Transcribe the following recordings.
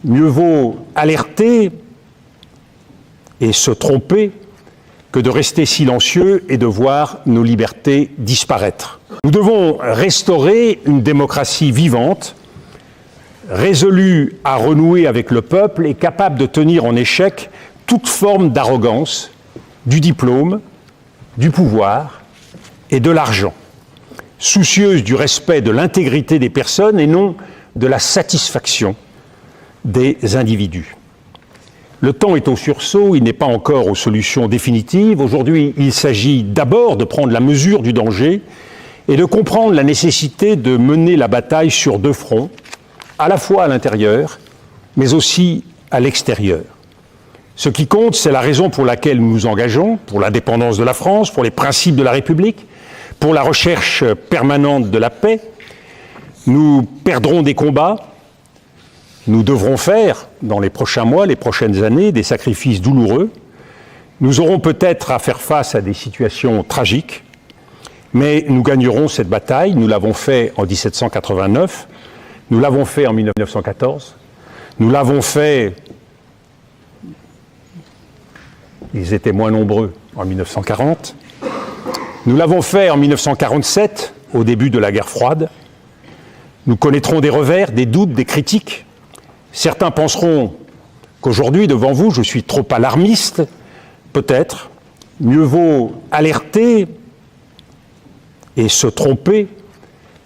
Mieux vaut alerter et se tromper que de rester silencieux et de voir nos libertés disparaître. Nous devons restaurer une démocratie vivante, résolue à renouer avec le peuple et capable de tenir en échec toute forme d'arrogance, du diplôme, du pouvoir et de l'argent, soucieuse du respect de l'intégrité des personnes et non de la satisfaction des individus. Le temps est au sursaut, il n'est pas encore aux solutions définitives. Aujourd'hui, il s'agit d'abord de prendre la mesure du danger et de comprendre la nécessité de mener la bataille sur deux fronts, à la fois à l'intérieur, mais aussi à l'extérieur. Ce qui compte, c'est la raison pour laquelle nous nous engageons, pour l'indépendance de la France, pour les principes de la République, pour la recherche permanente de la paix. Nous perdrons des combats. Nous devrons faire, dans les prochains mois, les prochaines années, des sacrifices douloureux. Nous aurons peut-être à faire face à des situations tragiques, mais nous gagnerons cette bataille. Nous l'avons fait en 1789, nous l'avons fait en 1914, nous l'avons fait, ils étaient moins nombreux, en 1940, nous l'avons fait en 1947, au début de la guerre froide. Nous connaîtrons des revers, des doutes, des critiques. Certains penseront qu'aujourd'hui, devant vous, je suis trop alarmiste. Peut-être. Mieux vaut alerter et se tromper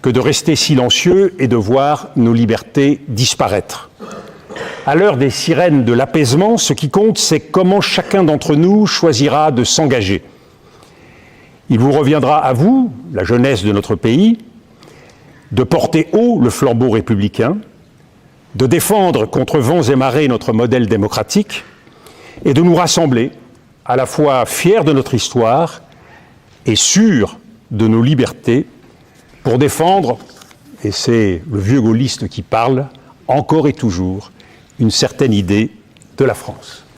que de rester silencieux et de voir nos libertés disparaître. À l'heure des sirènes de l'apaisement, ce qui compte, c'est comment chacun d'entre nous choisira de s'engager. Il vous reviendra à vous, la jeunesse de notre pays, de porter haut le flambeau républicain, de défendre contre vents et marées notre modèle démocratique et de nous rassembler, à la fois fiers de notre histoire et sûrs de nos libertés, pour défendre, et c'est le vieux gaulliste qui parle, encore et toujours, une certaine idée de la France.